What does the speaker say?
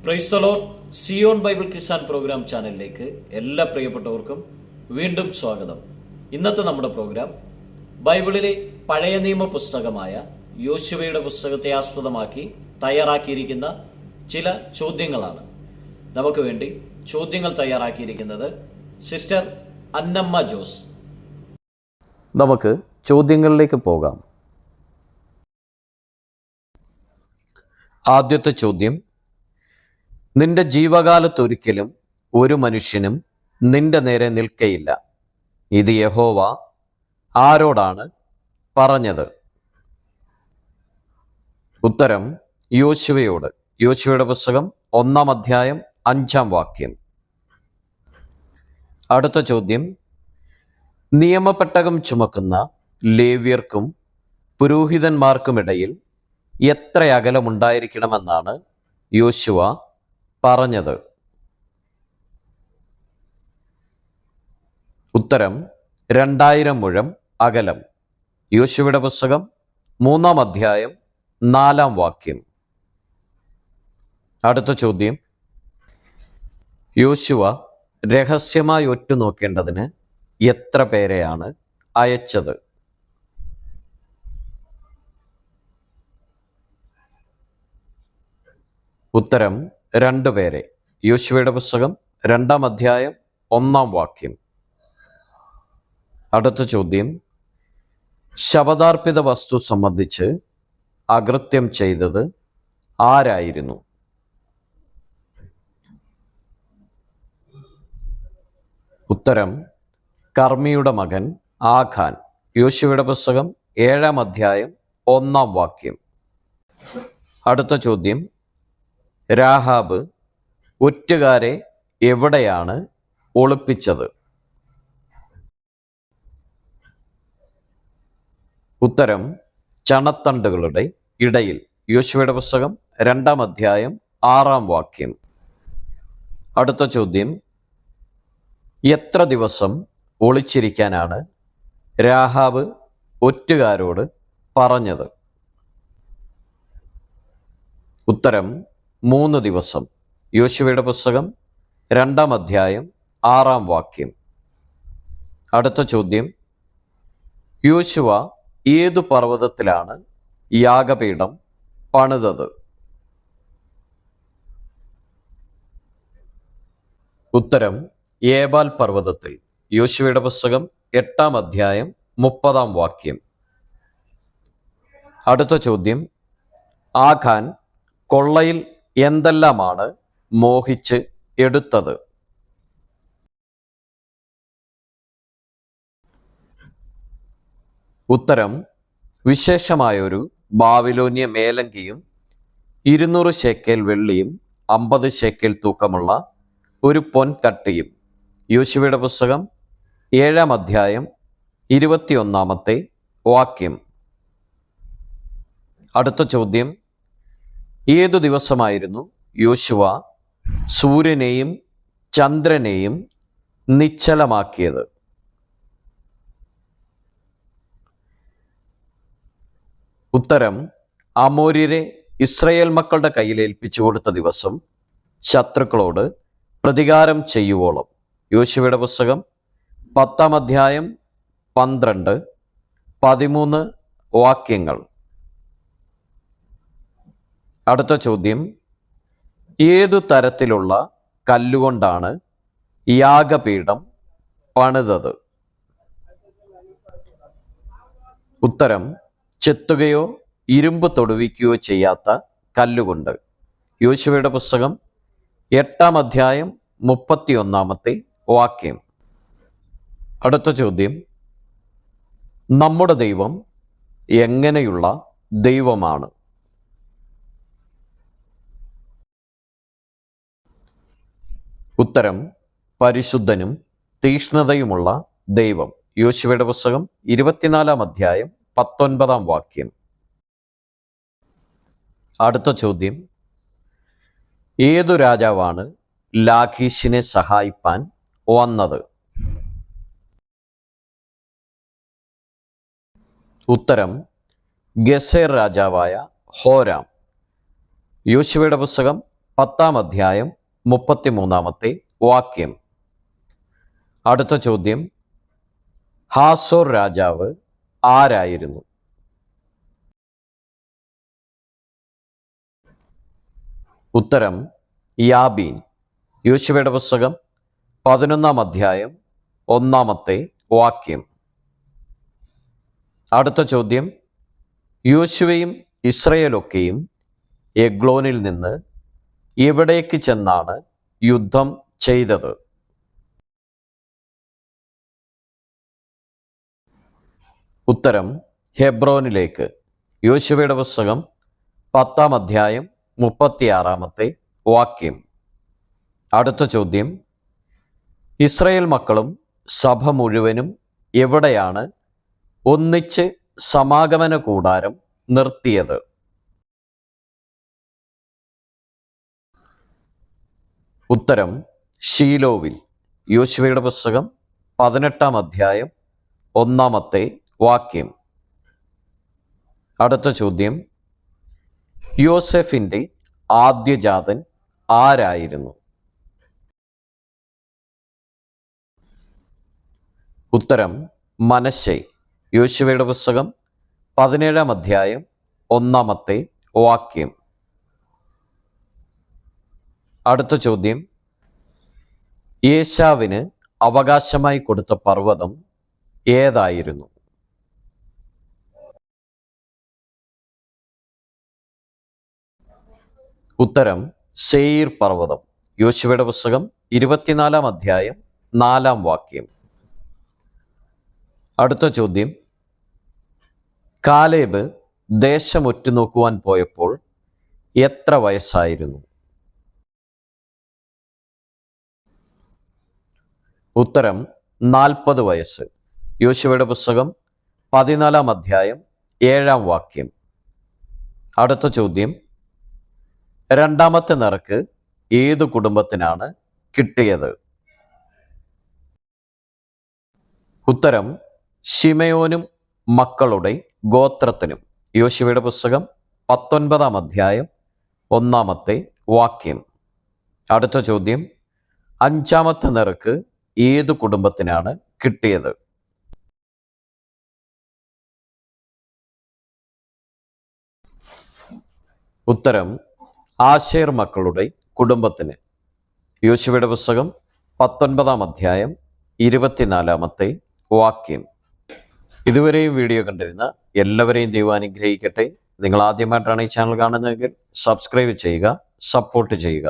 Price the lord. Zion Bible quiz and program ചാനലിലേക്ക് എല്ലാ പ്രിയപ്പെട്ടവർക്കും വീണ്ടും സ്വാഗതം. ഇന്നത്തെ നമ്മുടെ പ്രോഗ്രാം ബൈബിളിലെ പഴയ നിയമ പുസ്തകമായ യോശുവയുടെ പുസ്തകത്തെ ആസ്പദമാക്കി തയ്യാറാക്കിയിരിക്കുന്ന ചില ചോദ്യങ്ങളാണ്. നമുക്ക് വേണ്ടി ചോദ്യങ്ങൾ തയ്യാറാക്കിയിരിക്കുന്നത് സിസ്റ്റർ അന്നമ്മ ജോസ്. നമുക്ക് ചോദ്യങ്ങളിലേക്ക് പോകാം. ആദ്യത്തെ ചോദ്യം: നിന്റെ ജീവകാലത്തൊരിക്കലും ഒരു മനുഷ്യനും നിന്റെ നേരെ നിൽക്കയില്ല. ഇത് യഹോവ ആരോടാണ് പറഞ്ഞത്? ഉത്തരം: യോശുവയോട്. യോശുവയുടെ പുസ്തകം 1-ാം അധ്യായം 5-ാം വാക്യം. അടുത്ത ചോദ്യം: നിയമപ്പെട്ടകം ചുമക്കുന്ന ലേവ്യർക്കും പുരോഹിതന്മാർക്കുമിടയിൽ എത്ര അകലമുണ്ടായിരിക്കണമെന്നാണ് യോശുവ പറഞ്ഞത്? ഉത്തരം: 2000 മുഴം അകലം. യോശുവയുടെ പുസ്തകം 3-ാം അധ്യായം 4-ാം വാക്യം. അടുത്ത ചോദ്യം: യോശുവ രഹസ്യമായി ഒറ്റുനോക്കേണ്ടതിന് എത്ര പേരെയാണ് അയച്ചത്? ഉത്തരം: 2 പേരെ. യോശുവയുടെ പുസ്തകം 2-ാം അധ്യായം 1-ാം വാക്യം. അടുത്ത ചോദ്യം: ശപഥാർപ്പിത വസ്തു സംബന്ധിച്ച് അകൃത്യം ചെയ്തത് ആരായിരുന്നു? ഉത്തരം: കർമ്മിയുടെ മകൻ ആഖാൻ. യോശുവയുടെ പുസ്തകം 7-ാം അധ്യായം 1-ാം വാക്യം. അടുത്ത ചോദ്യം: രാഹാബ് ഒറ്റുകാരെ എവിടെയാണ് ഒളിപ്പിച്ചത്? ഉത്തരം: ചണത്തണ്ടുകളുടെ ഇടയിൽ. യോശുവയുടെ പുസ്തകം 2-ാം അധ്യായം 6-ാം വാക്യം. അടുത്ത ചോദ്യം: എത്ര ദിവസം ഒളിച്ചിരിക്കാനാണ് രാഹാബ് ഒറ്റുകാരോട് പറഞ്ഞത്? ഉത്തരം: 3 ദിവസം. യോശുവയുടെ പുസ്തകം 2-ാം അധ്യായം 6-ാം വാക്യം. അടുത്ത ചോദ്യം: യോശുവ ഏതു പർവ്വതത്തിലാണ് യാഗപീഠം പണിതത്? ഉത്തരം: ഏബാൽ പർവ്വതത്തിൽ. യോശുവയുടെ പുസ്തകം 8-ാം അധ്യായം 30-ാം വാക്യം. അടുത്ത ചോദ്യം: ആഖാൻ കൊള്ളയിൽ എന്തെല്ലാമാണ് മോഹിച്ച് എടുത്തത്? ഉത്തരം: വിശേഷമായൊരു ബാബിലോന്യ മേലങ്കിയും 200 ശേക്കെൽ വെള്ളിയും 50 ശേക്കെൽ തൂക്കമുള്ള ഒരു പൊൻകട്ടിയും. യോശുവയുടെ പുസ്തകം 7-ാം അധ്യായം 21-ാമത്തെ വാക്യം. അടുത്ത ചോദ്യം: ഏതു ദിവസമായിരുന്നു യോശുവ സൂര്യനെയും ചന്ദ്രനെയും നിശ്ചലമാക്കിയത്? ഉത്തരം: അമോര്യരെ ഇസ്രായേൽ മക്കളുടെ കയ്യിൽ ഏൽപ്പിച്ചു കൊടുത്ത ദിവസം ശത്രുക്കളോട് പ്രതികാരം ചെയ്യുവോളം. യോശുവയുടെ പുസ്തകം 10-ാം അധ്യായം 12, 13 വാക്യങ്ങൾ. അടുത്ത ചോദ്യം: ഏതു തരത്തിലുള്ള കല്ലുകൊണ്ടാണ് യാഗപീഠം പണിതത്? ഉത്തരം: ചെത്തുകയോ ഇരുമ്പ് തൊടുവിക്കുകയോ ചെയ്യാത്ത കല്ലുകൊണ്ട്. യോശുവയുടെ പുസ്തകം 8-ാം അധ്യായം 31-ാമത്തെ വാക്യം. അടുത്ത ചോദ്യം: നമ്മുടെ ദൈവം എങ്ങനെയുള്ള ദൈവമാണ്? ഉത്തരം: പരിശുദ്ധനും തീക്ഷ്ണതയുമുള്ള ദൈവം. യോശുവയുടെ പുസ്തകം 24-ാം അധ്യായം 19-ാം വാക്യം. അടുത്ത ചോദ്യം: ഏതു രാജാവാണ് ലാഖീശിനെ സഹായിപ്പാൻ വന്നത്? ഉത്തരം: ഗസേർ രാജാവായ ഹോരാം. യോശുവയുടെ പുസ്തകം 10 അധ്യായം 33 വാക്യം. അടുത്ത ചോദ്യം, ഹാസോർ രാജാവ് ആരായിരുന്നു? ഉത്തരം യാബീൻ. യോശുവയുടെ പുസ്തകം 11 അധ്യായം 1 വാക്യം. അടുത്ത ചോദ്യം, യോശുവയും ഇസ്രയേലൊക്കെയും എഗ്ലോനിൽ നിന്ന് എവിടേക്ക് ചെന്നാണ് യുദ്ധം ചെയ്തത്? ഉത്തരം ഹെബ്രോനിലേക്ക്. യോശുവയുടെ പുസ്തകം 10 അധ്യായം 36 വാക്യം. അടുത്ത ചോദ്യം, ഇസ്രയേൽ മക്കളും സഭ മുഴുവനും എവിടെയാണ് ഒന്നിച്ച് സമാഗമന കൂടാരം നിർത്തിയത്? ഉത്തരം ശീലോവിൽ. യോശുവയുടെ പുസ്തകം 18 അധ്യായം 1 വാക്യം. അടുത്ത ചോദ്യം, യോസെഫിൻ്റെ ആദ്യജാതൻ ആരായിരുന്നു? ഉത്തരം മനശ്ശെ. യോശുവയുടെ പുസ്തകം 17 അധ്യായം 1 വാക്യം. അടുത്ത ചോദ്യം, ഏശാവിന് അവകാശമായി കൊടുത്ത പർവ്വതം ഏതായിരുന്നു? ഉത്തരം സെയീർ പർവ്വതം. യോശുവയുടെ പുസ്തകം 24 അധ്യായം 4 വാക്യം. അടുത്ത ചോദ്യം, കാലേബ് ദേശം ഒറ്റുനോക്കുവാൻ പോയപ്പോൾ എത്ര വയസ്സായിരുന്നു? ഉത്തരം 40 വയസ്സ്. യോശുവയുടെ പുസ്തകം 14 അധ്യായം 7 വാക്യം. അടുത്ത ചോദ്യം, രണ്ടാമത്തെ നറുക്ക് ഏതു കുടുംബത്തിനാണ് കിട്ടിയത്? ഉത്തരം ശിമയോനും മക്കളുടെ ഗോത്രത്തിനും. യോശുവയുടെ പുസ്തകം 19 അധ്യായം 1 വാക്യം. അടുത്ത ചോദ്യം, അഞ്ചാമത്തെ നറുക്ക് ഏതു കുടുംബത്തിനാണ് കിട്ടിയത്? ഉത്തരം ആശേർ മക്കളുടെ കുടുംബത്തിന്. യോശുവയുടെ പുസ്തകം 19 അധ്യായം 24 വാക്യം. ഇതുവരെയും വീഡിയോ കണ്ടിരുന്ന എല്ലാവരെയും ദൈവം അനുഗ്രഹിക്കട്ടെ. നിങ്ങൾ ആദ്യമായിട്ടാണ് ഈ ചാനൽ കാണുന്നതെങ്കിൽ സബ്സ്ക്രൈബ് ചെയ്യുക, സപ്പോർട്ട് ചെയ്യുക.